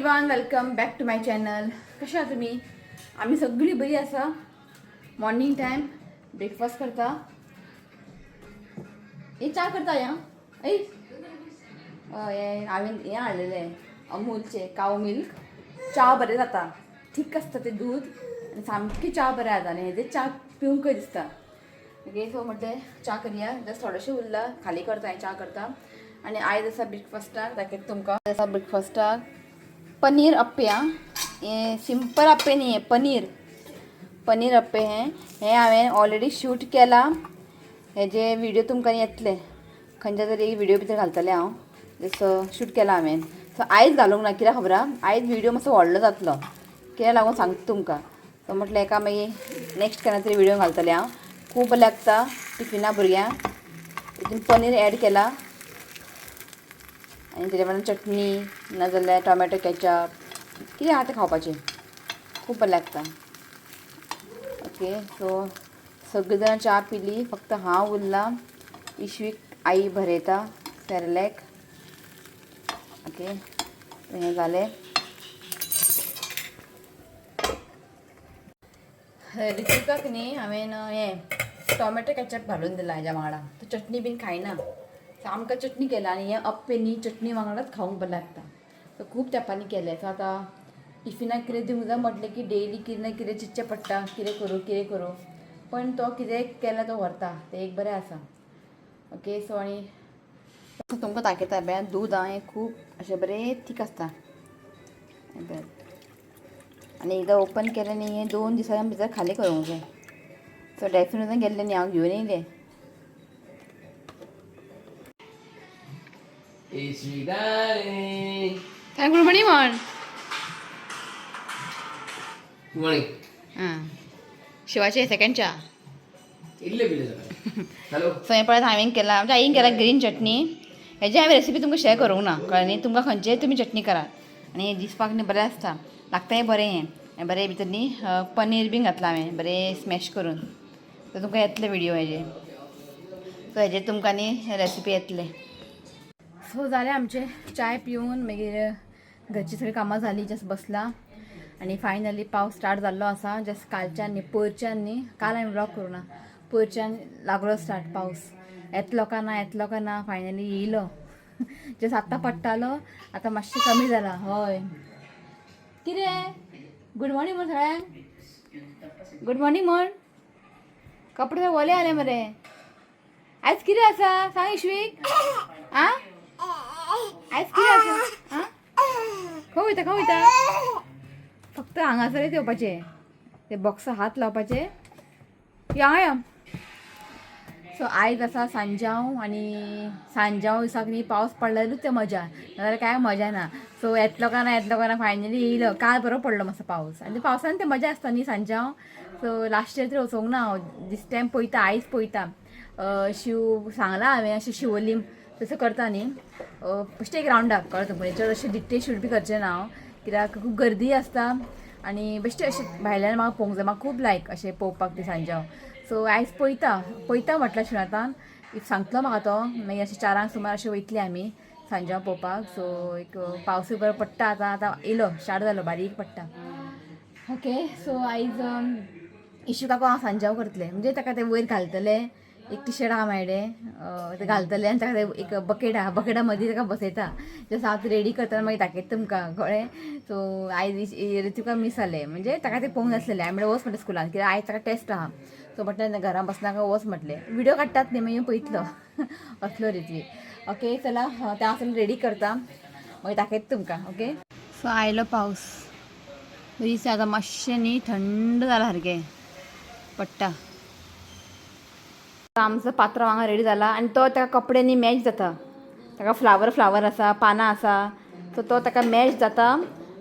Everyone, welcome back to my channel. कशा आहात तुम्ही? आम्ही सगळी बरी आसा. मॉर्निंग टाइम ब्रेकफास्ट करता. हे चा करता या ऐ हांवें हें हाडलेलें अमूलचे काव मिल्क. चा बरें जाता, ठीक आसता तें दूध आनी सामकी चा बरें जाता आनी हेजे चा पिवंक दिसता. ओके, सो म्हटलें चा करया. जस्ट थोडेंशें उरला, खाली करता हांवें चा करता. आणि आयज आसा ब्रेकफास्टाक दाखयता तुमकां. आसा ब्रेकफास्टाक पनीर अप्पे. हे सिंपल अप्पे न्ही, पनीर अप्पे. हे हांवें ऑलरेडी शूट केला. हेजे व्हिडिओ तुमकां येतले, खंयच्या तरी व्हिडिओ भितर घालतलें हांव. जसो शूट केला हांवें. सो आयज घालूंक ना, कित्याक खबर आहा, आयज व्हिडिओ मातसो व्हडलो जातलो, कित्याक लागून सांगता तुमकां. सो म्हटलें एका मागीर नेक्स्ट केन्ना तरी व्हिडिओ घालतलें हांव. खूब बरें लागता टिफिना भुरग्यांक. तितून पनीर ॲड केला आनी तेच्या वांगडा चटणी नाजाल्यार टोमॅटो केचप कितें आहा तें खावपाचें. खूब बरें लागता. ओके, सो सगळीं जाणां च्या पिली, फक्त हांव उरला. इश्वीक आई भरयता सेरेलॅक. ओके, हें जालें. ऋतिकाक न्ही हांवें हें टोमॅटो केचप घालून दिला हेज्या वांगडा. तो चटणी बीन खायना. आमकां चटणी केला आनी हें अप्पे न्ही चटणी वांगडाच खावंक बरें लागता. सो खूब तेंपांनी केलें. सो आतां टिफिनाक कितें दिवंक जाय म्हटलें की डेली कितें ना कितें चिंतचें पडटा, कितें करूं. पण तो कितें केल्यार तो व्हरता, तें एक बरें आसा. ओके, सो आनी तुमकां दाखयता पळय दूद. हें खूब अशें बरें थीक आसता आनी एकदां ओपन केलें न्ही हें 2 दिसां भितर खाली करूंक जाय. सो डेफिनेटली गेल्लें न्ही हांव घेवन येयलें. काय गुड मॉर्निंग म्हण. शिवाचे सेकंड चा. सो हें पळय हांवें केला, म्हणजे आईन केला ग्रीन चटणी. हेजी हांवें रेसिपी तुमकां शेअर करूंक ना, कळ्ळें न्ही. तुमकां खंयचेय तुमी चटणी करात आनी हें दिसपाक न्ही बरें आसता, लागताय बरें. हें बरें भितर न्ही पनीर बीन घातलां हांवें बरें स्मॅश करून. सो तुमकां येतले व्हिडिओ हेजे. सो हेजेर तुमकां न्ही रेसिपी येतले. सो जालें आमचें चाय पिवन मागीर घरची सगळीं कामां जालीं. जस्ट बसला आनी फायनली पावस स्टार्ट जाल्लो आसा. जस्ट कालच्यान न्ही पयरच्यान न्ही, काल हांवें व्लॉग करूं ना, पयरच्यान लागलो स्टार्ट पावस. येतलो काय ना फायनली येयलो. जस्ट आत्तां पडटालो, आतां मातशें कमी जाला. हय, कितें गूड मॉर्निंग म्हण सगळ्यांक. गूड मॉर्निंग म्हण. कपडे तर ओले जाले मरे. आयज कितें आसा सांग इश्वीक. आयज कितें आसा? खंय वयता? फक्त हांगासरच येवपाचें, ते बॉक्सा हात लावपाचे. या सो आयज आसा सांजांव आनी सांजांव दिसाक न्ही पावस पडल्यारूच तें मजा, नाजाल्यार कांय मजा ना. सो येतलो काय ना फायनली येयलो. काल बरो पडलो मातसो पावस आनी पावसान तें मजा आसता न्ही सांजांव. सो लास्ट इयर तरी वचोंक ना हांव. दीस टायम पळयता, आयज पळयता. शिव सांगलां हांवें अशें शिवोलीम तसो करता न्ही. बेश्टें एक रावंडाक कळ्ळें तुमकां. हेचेर अशें डिटेल शूट बी करचें ना हांव, कित्याक खूब गर्दी आसता आनी बेश्टें अशें भायल्यान म्हाका पळोवंक जाय. म्हाका खूब लायक अशें पळोवपाक तें सांजांव. सो आयज पळयता म्हटल्यार शिवतान इफ सांगतलो म्हाका तो. मागीर अशें 4 सुमार अशें वयतली आमी सांजांव पळोवपाक. सो एक पावसूय बरो पडटा. आतां येयलो, स्टार्ट जालो, बारीक पडटा. ओके, सो आयज इशू काको हांव सांजांव करतलें. म्हणजे ताका तें वयर घालतलें. एक टी-शर्ट आहा मेळ्ळें, तें घालतलें आनी ताका एक बकेटा मदीं ताका बसयता. जस्ट हांव तें रेडी करतना मागीर दाखयता तुमकां, कळ्ळें. सो आयज ऋतुका मिस जालें, म्हणजे ताका तें पळोवंक नासलेलें. हांवें वच म्हटलें स्कुलान, कित्याक आयज ताका टेस्ट आहा. सो म्हटलें घरा बसनाका वच म्हटलें. व्हिडिओ काडटात न्ही मागीर पळयतलो असलो ऋत्वीक. ओके, चला तें हांव रेडी करता, मागीर दाखयता तुमकां. ओके, सो आयलो पावस. बरीच आतां मातशें न्ही थंड जाला सारकें पडटा. आमचो पात्र हांगा रेडी जाला आनी तो ताका कपडे न्ही मॅच जाता. ताका फ्लावर आसा, पानां आसा. सो तो ताका मॅच जाता.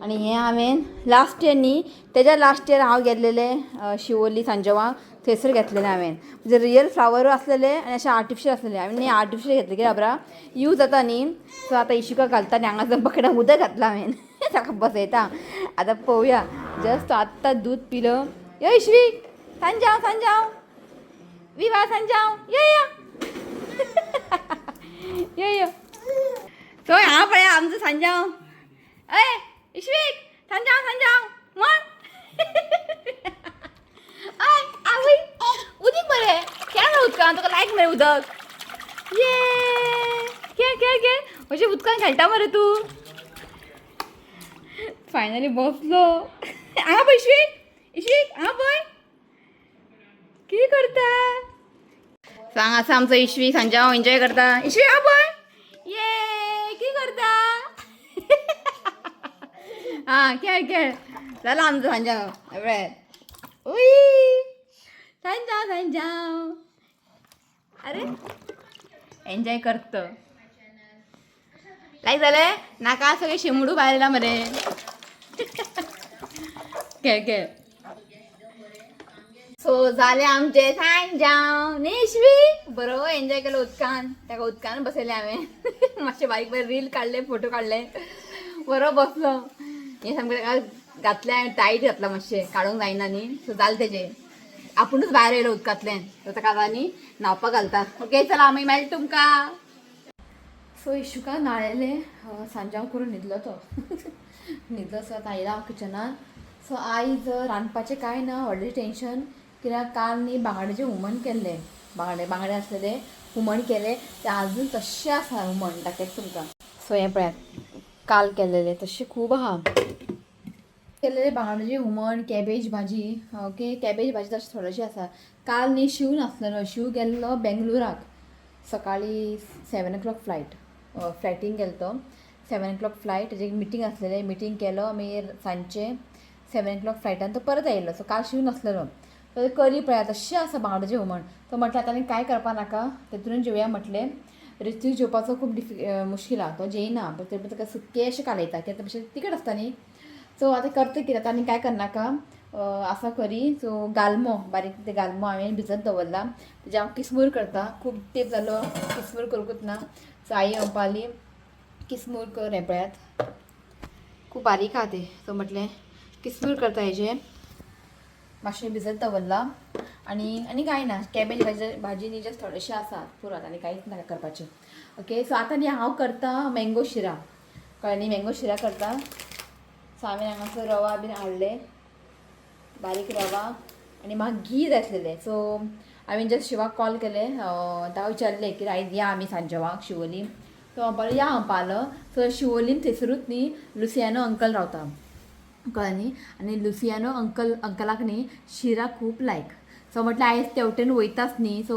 आनी हें हांवें लास्ट इयर न्ही, तेज्या लास्ट इयर हांव गेल्लेलें शिवोली सांजवाक. थंयसर घेतलेलें हांवें. म्हणजे रियल फ्लावरूय आसलेले आनी अशें आर्टिफिशियल आसलेलें. हांवें न्ही आर्टिफिशियल घेतलें कित्याक खबर यूज जाता न्ही. सो आतां इशुका घालता आनी हांगासर बकेटान उदक घातलां हांवें. ताका बसयता. आतां पळोवया. जस्ट आत्तां दूद पिलो. यो इश्वीक, सांजांव विवा सांजांव यो. सो हांव पळय आमचो सांजांव. अय इश्विक सांजाव म्हण. आय आवय उदीक मरे खेळ उदकान तुका लायक मरे उदक. ये खेळ अशें उदकान खेळटा मरे तूं. फायनली बसलो. हांगा पळय इश्विक हांगा पळय कितें करता. सांग आसा आमचो इश्वी सांजाव एन्जॉय करता. इश्वी हांगा पळय ये कितें करता. हां खेळ जाला आमचो सांजाव. उई सांजाव अरे एन्जॉय करत. लायक जालें नाका सगळे शेंबडू भायर येयला मरे. खेळ सो जाले आमचे सांजाव निश्वी बरो एन्जॉय केलो उदकान. ताका उदकान बसयले हांवें. मातशे बारीक रील काडले फोटो काडले बरो बसलो. हें सामकें ताका घातलें हांवें टायट घातला मातशें काडूंक जायना न्ही. सो जालें तेजें आपुणूच भायर येयलो उदकांतल्यान. सो ताका आतां न्ही न्हांवपाक घालता. ओके चला आमी मेळटा तुमकां. सो इशुका नाळेले सांजाव करून न्हिदलो तो. न्हिदलो सो आतां आयला किचनान. सो आयज रांदपाचें कांय ना व्हडलें टेंशन. कित्याक काल न्ही बांगड्याचें हुमण केल्लें. बांगडे आसलेले हुमण केलें ते आजून तशें आसा हुमण दाखयता तुमकां. सो हें पळयात काल केल्लेलें तशें खूब आहा. केल्लेलें बांगड्याचें हुमण कॅबेज भाजी. ओके कॅबेज भाजी तशें थोडेशें आसा. काल न्ही शिव नासलेलो. शिव गेल्लो बेंगलुराक. सकाळी 7 o'clock फ्लायटीन गेलो तो. 7 o'clock फ्लायट तेजे मिटींग आसलेलें. मिटींग केलो मागीर सांजचें 7 o'clock फ्लायटान तो परत आयलो. सो काल शिव नासलेलो. तो करी पळयात तशें आसा बांगड्याचें हुमण. तो म्हटलें आतां आनी कांय करपा नाका तेतून जेवया म्हटलें. ऋत्वीक जेवपाचो खूब मुश्कील आहा. तो जेयना बट ताका सुकें अशें कालयता कित्याक तशें तिकट आसता न्ही. सो आतां करता कितें आतां आनी कांय करनाका. आसा करी. सो गालमो बारीक ते गालमो हांवें भिजत दवरला. तेजे हांव किसमूर करता. खूब तेंप जालो किसमूर करूंकूच ना. सो आई म्हणपाली किसमूर कर. हें पळयात खूब बारीक आहा तें. सो म्हटलें किसमूर करता हेजें मातशें भिजत दवरला. आनी कांय ना. कॅबेज भाजी न्ही जस्ट थोडेशें आसा पुरात आनी कांयच नाका करपाचें. ओके सो आतां न्ही हांव करता मँगो शिरा. कळ्ळें न्ही मँगो शिरा करता. सो हांवें हांगासर रवा बीन हाडले बारीक रवा आनी म्हाका घी जाय आसलेलें. सो हांवें जस्ट शिवाक कॉल केलें. ताका विचारलें की आयज या आमी सांजवाक शिवोलीम. तो म्हणपालो या म्हणपालो. सो शिवोलीम थंयसरूच न्ही लुसियानो अंकल रावता. कळ्ळें न्ही. आनी लुसियानो अंकलाक न्ही शिरा खूब लायक. सो म्हटलें आयज तेवटेन वयताच न्ही सो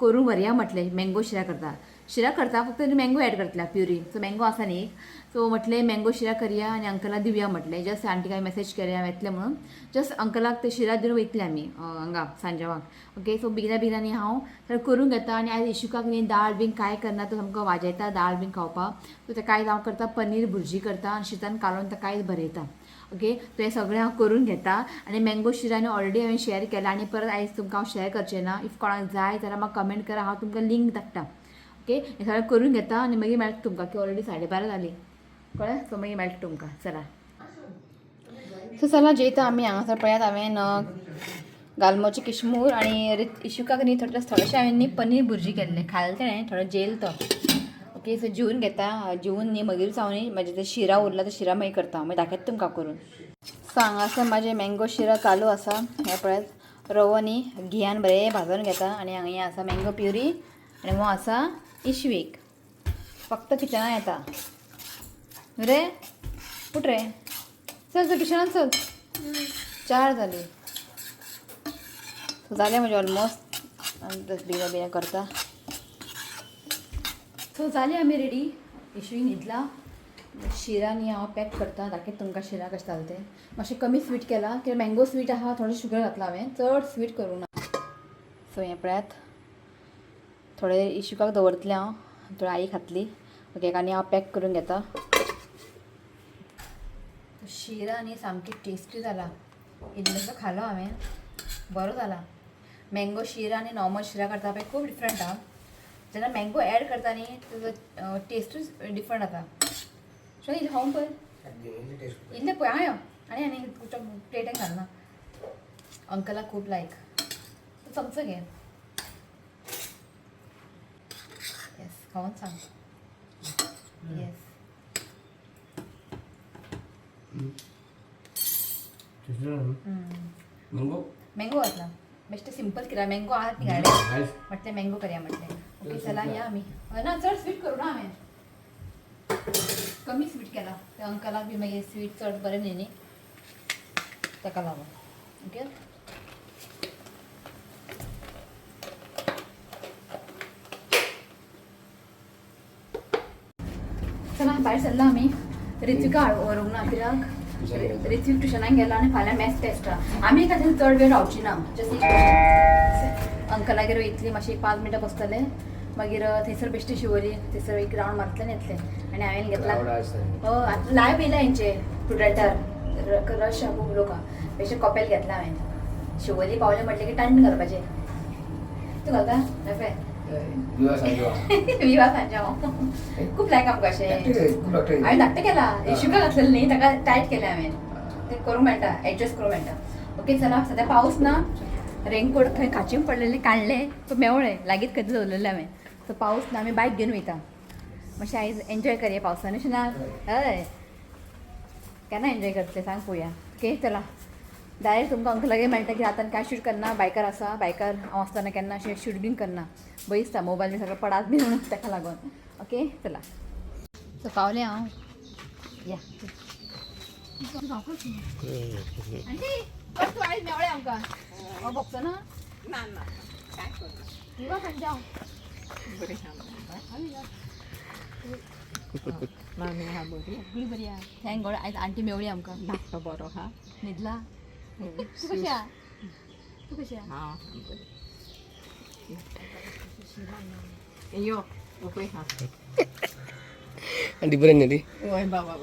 करूं व्हरया म्हटलें. मँगो शिरा करता फक्त मँगो एड करतल्या प्युरी. सो मँगो आसा न्ही सो म्हटलें मँगो शिरा करया आनी अंकलाक दिवया म्हटलें. जस्ट आंटीक हांवें मॅसेज केलें हांव येतलें म्हणून. जस्ट अंकलाक ते शिरा दिवन वयतले आमी हांगा सांजवाक. ओके सो बेगिना न्ही हांव करून घेता. आनी आयज इशुकाक न्ही दाळ बीन कांय करना. तो सामको वाजयता दाळ बीन खावपाक. सो तेका आयज हांव करता पनीर भुर्जी करता आनी शितान कालोवन ताका आयज भरयता. ओके सो हें सगळें हांव करून घेता. आनी मँगो शिरा ऑलरेडी हांवें शेअर केला आनी परत आयज तुमकां हांव शेअर करचें ना. इफ कोणाक जाय जाल्यार म्हाका कमेंट करा. हांव तुमकां लिंक धाडटा. ओके हें सगळें करून घेता आनी मागीर मेळटा तुमकां की ऑलरेडी 12:30 जाली. कळ्ळें. सो मागीर मेळटा तुमकां. चला सो चला जेयता आमी. हांगासर पळयात हांवें गालमोची किशमूर आनी इशुकाक न्ही थोडेशें हांवें न्ही पनीर भुर्जी केल्लें खालें तेणें थोडो जेल तो. ओके सो जेवन घेता. जेवन न्ही मागीर हांव न्ही म्हाजें तें शिरा उरला तो शिरा मागीर करता. मागीर दाखयता तुमकां करून. सो हांगासर म्हाजें मँगो शिरा चालू आसा. हें पळयात रवो न्ही घियान बरें भाजून घेता. आनी हांगा हें आसा मँगो प्युरी आनी हो आसा इशवीक. फक्त किचनान येता रे. उठ रे चल चल किचनान चल. 4 जाली. सो जालें म्हणजे ऑलमोस्ट. आनी बिना करता. सो जाली आमी रेडी. इशवी न्हिदला. शिरा न्ही हांव पॅक करता. दाखयता तुमकां शिरा कशें जालें तें. मातशें कमी स्वीट केला कित्याक मँगो स्वीट आहा. थोडें शुगर घातला हांवें. चड स्वीट करूं ना. सो हें पळयात थोडें इशुकाक दवरतलें हांव. थोडें आई खातली. ओके आनी हांव पॅक करून घेता. शिरा न्ही सामकी टेस्टी जाला. इल्लोसो खालो हांवें बरो जाला. मँगो शिरा आनी नॉर्मल शिरा करता पळय खूब डिफरंट आहा. जेन्ना मँगो एड करता न्ही तेजो टेस्टूच डिफरंट जाता. सो इल्लें खावून पळय. इल्लें पळय आनी प्लेटान घालना. अंकलाक खूब लायक. चमचो घे. येस खावून सांग. येस मँगो मँगो घातला बेस्ट सिंपल केला मँगो आहात निघाले आयस म्हटले मँगो करूया म्हटले ओके चला या आम्ही ना चड स्वीट करू ना हांवें कमी स्वीट केला त्या अंकलाक बी मागीर स्वीट चड बरें न्ही न्ही ताका लागून ओके चला भायर सरला आमी रित्विका व्हरूंक ना कित्याक रित्वीक ट्युशनाक गेला आनी फाल्यां मॅथ्स टेस्ट आहा आमी खातीर चड वेळ रावची ना जस्ट अंकलागेर वयतली मातशी 5 मिनटां बसतले मागीर थंयसर बेश्टी शिवोली थंयसर एक रावंड मारतले आनी येतले आनी हांवें घेतला हो आतां लायव्ह येयला हेंचे स्टुडंटार रश खूब लोक बेश्टे कॉपेल घेतला हांवें शिवोली पावले म्हटलें की टन घालपाचें तूं घालता नफे दिवस सांजो विवा सांजा खूब लायक आमकां अशें हांवें धाकटें केला शुगर घातलेलें न्ही ताका टायट केलें हांवें तें करूंक मेळटा एडजस्ट करूंक मेळटा ओके चला सद्या पावस ना रेनकोट खंय खाचीम पडलेले काडले तो मेवळे लागीत खंय दवरलेले हांवें सो पावस ना आमी बायक घेवन वयता मातशें आयज एन्जॉय करया पावसान अशें ना हय केन्ना एन्जॉय करतलें सांग पळोवया ओके चला डायरेक्ट तुमकां अंकलागेर मेळटा की आतां कांय शूट करना बायकार आसा बायकार हांव आसतना केन्ना अशें शूट बीन करना भंय दिसता मोबायल बी सगळो पडात बी म्हणून ताका लागून ओके चला सो पावलें हांव या आंटी तूं आयज मेवळें आमकां हो बघतो ना विवा सांजा मामी हा बरी सगळी बरी आहा थँक गॉड आयज आंटी मेवळी आमकां धाकटो बरो हा न्हिदला तूं कशी आहा तूं कशी आहा हा यो पळय हा आंटी बरें न्ही ती ओय बाबा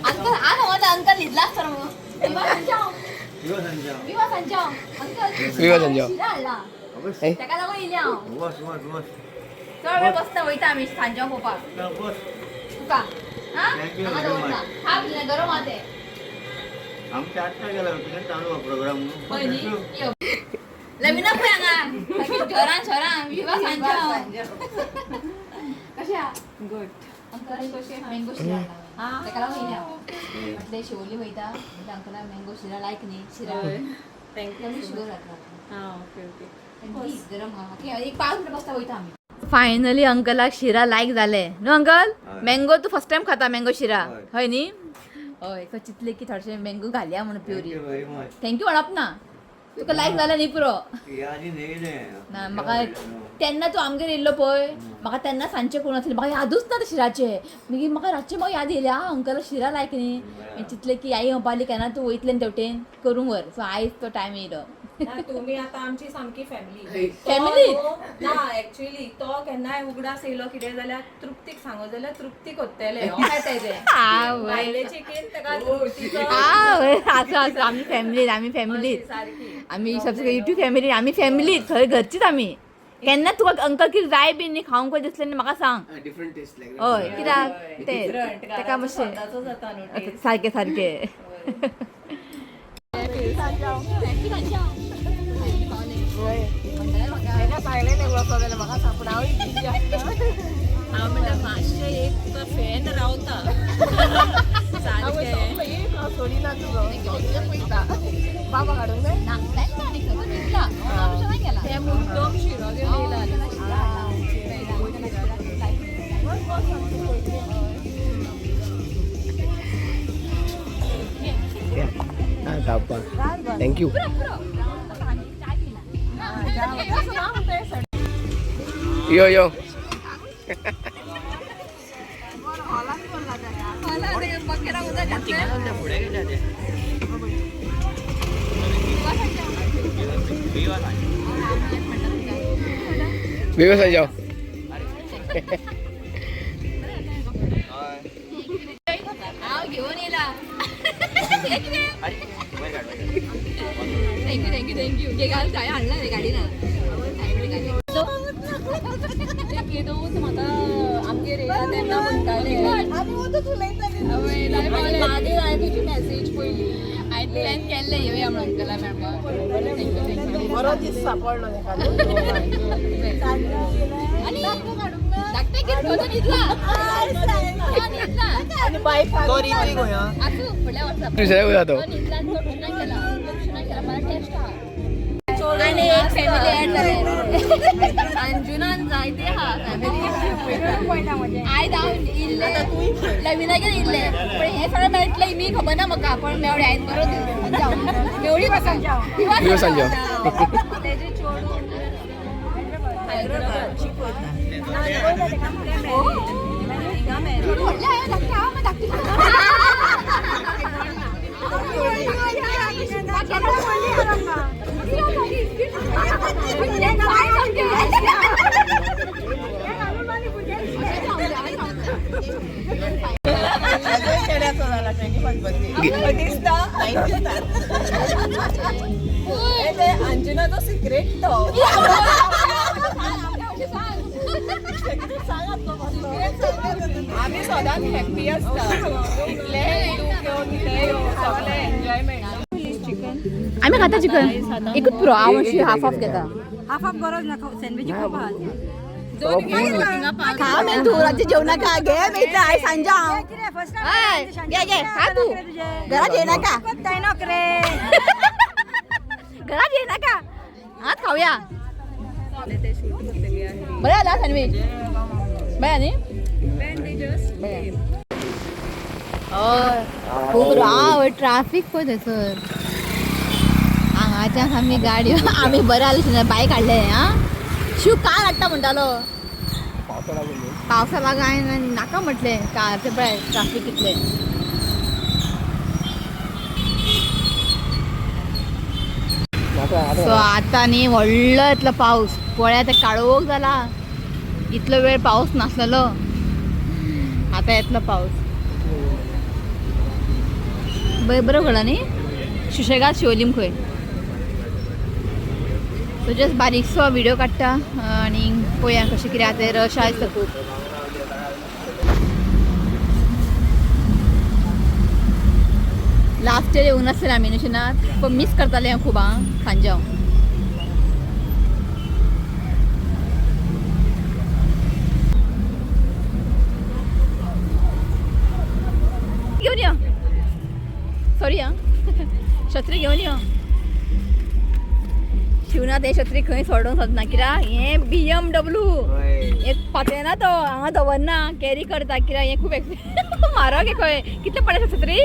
अंकल आ ना अंकल न्हिदला आसता मगो विवा सांजा विवा सांजा अंकल विवा सांजा. शिरा हाडला ए ताका लागून येयलें हांव चड वेळ बसता वयता आमी सांजा पळोवपाक तुका हा हांगा दवरता हांव दिलें गरम आहा तें आमच्या आत्ता गेला तुझ्या चालू प्रोग्राम पळय न्ही यो लविना पळय हांगा सारकी झरान विवा सांजा कशें आहा गुड अंकल मँगो शिरा हाडला ताका लागून येयलें हांव म्हटलें शिवोली वयता म्हणजे अंकलाक मँगो शिरा लायक न्ही शिरा कमी शुगर घातला हा ओके ओके गरम हा एक 5 मिनटां बसता वयता आमी फायनली अंकलाक शिरा लायक जाले न्हू अंकल मँगो तूं फर्स्ट टायम खाता मँगो शिरा हय न्ही हय सो चिंतलें की थोडेशें मँगो घालया म्हणून प्युरी थँक्यू म्हणप ना तुका लायक जालें न्ही पुरो ना म्हाका तेन्ना तूं आमगेर येयल्लो पळय म्हाका तेन्ना सांजचें कोण आसलें म्हाका यादूच ना तें शिराचें मागीर म्हाका रातचें म्हाका याद येयलें आं अंकल शिरा लायक न्ही हांवें चिंतलें की आई म्हणपाली केन्ना तूं वयतलें न्ही तेवटेन करूंक व्हर सो आयज तो टायम येयलो तुम्ही आता आमची सामकी फॅमिली फॅमिली ना एक्चुअली तो केन्नाय उगडास येयलो कितें जाल्यार तृप्तीक सांगो जाल्यार तृप्तीक होतले बायलेची केन ताका तृप्तीचो आसो आमी फॅमिलीत सारकी आमी सबसे युट्यूब फॅमिली आमी फॅमिलीत खंय घरचीच आमी केन्ना तुका अंकल कितें जाय बी न्ही खावंक पळय दिसलें न्ही म्हाका सांग डिफरंट टेस्ट लायक हय कित्याक तें ताका मातशें स्वताचो जाता न्हू taste. सारकें सारकें हांव म्हणल्यार मातशें एक तुका फॅन रावता ते मुद्दम शिरो घेवन थँक्यू यो यो विवा जाओ घेऊन येला थँक्यू जे घाल काय हाडला रे गाडीन म्हाका आमगेर येयला तेन्ना म्हणटाले मागीर हांवें तुजी मॅसेज पयली हांवें प्लॅन केल्लें येवया म्हणून अंकला मेळपाक बरो दीस सांपडलो आनी धाकटे गिफ्ट होतो नीतला. नीतला. तो रीती गोया. असू फुडल्या वर्षात. दुसऱ्या जातो नीतला तो शुना केला. शुना केला मला टेस्ट हा. आणि एक फॅमिली ऍड झाले. अंजुनान जायते हा फॅमिली. आय जाऊन इल्ले. लविनागे इल्ले. पण हे सगळं मेळटलंय मी खबर ना म्हाका पण मेवढे आहेत बरोबर. मेवढी कसा? दिवस संजय. त्याचे चोडू हैदराबाद शिकवता. व्हडले आहे धाकटे हा मग धाकटे. अंजुनाचो सिक्रेट तो आम्ही सदांच हॅप्पी असता. आम्ही खाता चिकन एकूच पुरो हांव मातशी हाफ हाफ घेता. खा मी तू रात्री जेवणाका घे मी आय सांजा घे घे खा तू घरात ये नाका घरात ये नाका आज खाऊया. बरं आला सँडविच बरं न्ही खूप राव ट्राफिक पण थंयसर हांगाच्या आमगे गाडयो आमी बरें आले बायक हाडले हा शिव कार हाडटा म्हणटालो पावसा लागून हांवें नाका म्हटलें कारचे पळय ट्राफीक इतलें. सो आतां न्ही व्हडलो इतलो पावस पळय आतां काळोख जाला. इतलो वेळ पावस नासलेलो आतां येतलो पावस. बरो घडला न्ही सुशेगाद शिवलीम खंय. सो जस्ट बारीकसो व्हिडिओ काडटा आनी पळोवया कशें कितें आतां रश आसा खूब. लास्ट इयर येवंक नासलें आमी नशिनात पण मिस करतालें हांव खूब हां सांजाव. घेवन यो सॉरी हां छत्री घेवन यो. शिवना ते छत्री खंय सोडूंक सोदना कित्याक हें BMW एक पातयना तो हांगा दवरना कॅरी करता कित्याक हें खूब म्हारग खंय कितले पडटा छत्री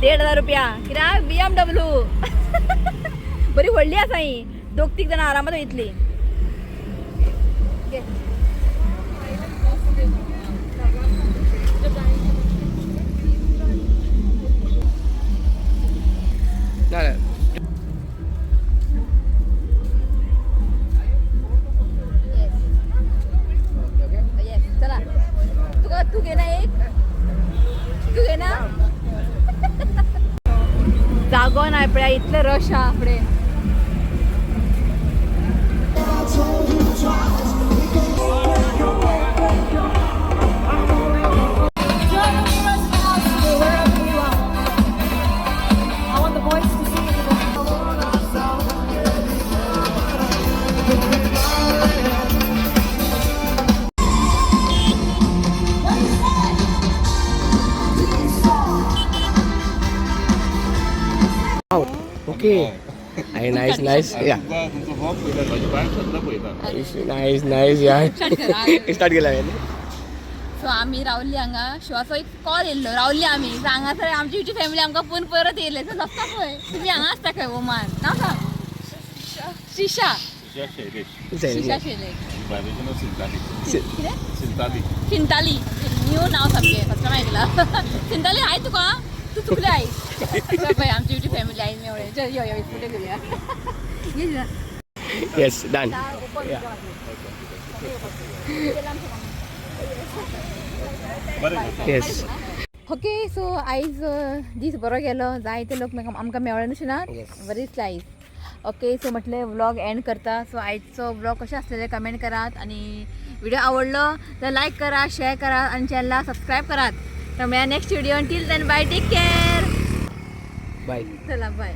1,500 रुपया कित्याक BMW बरी व्हडली आसा ही 2-3 जाणां आरामात वयतली. चला तुका तू घे ना एक तू घे ना जागो नाही पळय इतले रश हा फुडें. Okay. Nice, nice. Yeah. Nice. Yeah. Start केला आहे. सो आम्ही रावल्ली हांगा शिवाचो एक कॉल येयल्लो रावल्ली आमी हांगासर आमची युट्यूब फॅमिली आमकां फोन परत येयले सो जगता पळय तुमी हांगा आसता खंय ओमान नांव सांग. श्रीशा श्रीशा शेले सिंताली न्यू नाव सामकें फस्ट टायम आयकला. सिंताली हाय तुका तू चुकले आई पळय आमची युट्यूब फॅमिली आई मेवळे चल यो यो फोटो घेवया. Yes, done. Yes. Okay so आयज दीस बरो गेलो जायते लोक आमकां मेवळे नाशिनात बरीच लायफ. ओके सो म्हटलें व्लॉग एंड करता. सो आयचो व्लॉग कशें आसलेले कमेंट करात आणि व्हिडिओ आवडलो तर लाईक करा शेअर करा आणि चॅनलला सबस्क्राईब करात. तर मेळया next video till then bye take care. Bye. चला बाय.